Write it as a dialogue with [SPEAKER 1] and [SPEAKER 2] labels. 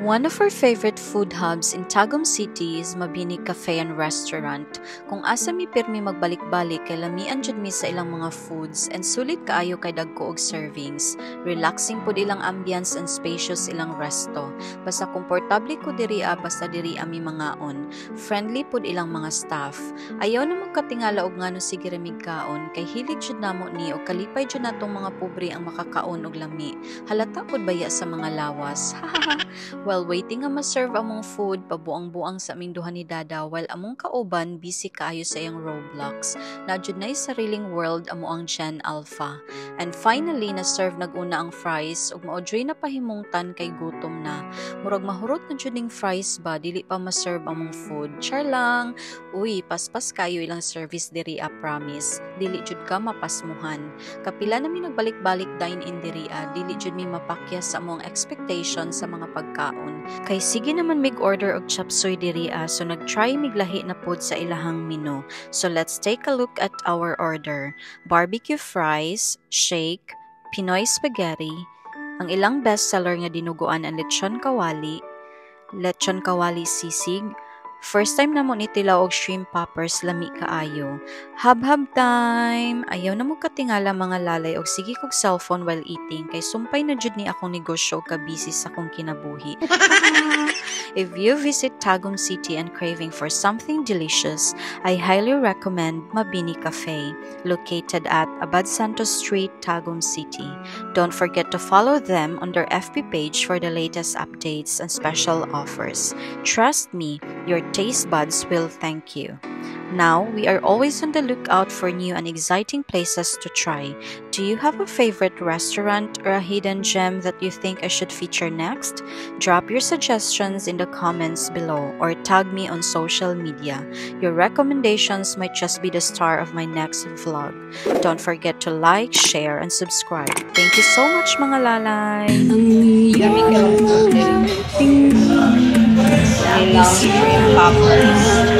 [SPEAKER 1] One of our favorite food hubs in Tagum City is Mabini Cafe and Restaurant. Kung asa mi pirmi magbalik-balik kay lamian jud mi sa ilang mga foods and sulit kaayo kay dagko og servings. Relaxing pud ilang ambience and spacious ilang resto. Basta komportable ko diri basta diri ami mangaon. Friendly pud ilang mga staff. Ayaw na magkatingala og ngano sige ramig kaon kay hilig jud namo ni og kalipay jud natong mga pobre ang makakaon og lami. Halata pud baya sa mga lawas. While waiting nga ma-serve among food, pabuang-buang sa aming duha ni Dada while among kauban busy kaayo sa iyang Roblox. Nadjud na'y sariling world amo ang Gen Alpha. And finally, na-serve nag-una ang fries ug maodjoy na pahimungtan kay gutom na. Murag mahurot na jud ning fries ba dili pa ma-serve among food. Char lang. Uy, paspas kayo ilang service diri promise. Dili jud ka mapasmuhan. Kapila na mi nagbalik-balik dine-in diri dili jud mi mapakya sa among expectation sa mga pagkaon. Kay sige naman mig-order og chop suey diri so nag-try miglahi na pod sa ilahang menu. So let's take a look at our order. Barbecue fries, shake, Pinoy spaghetti, ang ilang bestseller nga dinuguan ang lechon kawali sisig, first time namo ni tilaw og shrimp poppers lami kaayo. Hab-hab time! Ayaw na mo katingala mga lalay og sige kog cellphone while eating kay sumpay na jud ni akong negosyo ka busy sa akong kinabuhi. If you visit Tagum City and craving for something delicious, I highly recommend Mabini Cafe, located at Abad Santos Street, Tagum City. Don't forget to follow them on their FB page for the latest updates and special offers. Trust me, your taste buds will thank you. Now, we are always on the lookout for new and exciting places to try. Do you have a favorite restaurant or a hidden gem that you think I should feature next? Drop your suggestions in the comments below or tag me on social media. Your recommendations might just be the star of my next vlog. Don't forget to like, share, and subscribe. Thank you so much mga lalay!
[SPEAKER 2] I love shrimp poppers.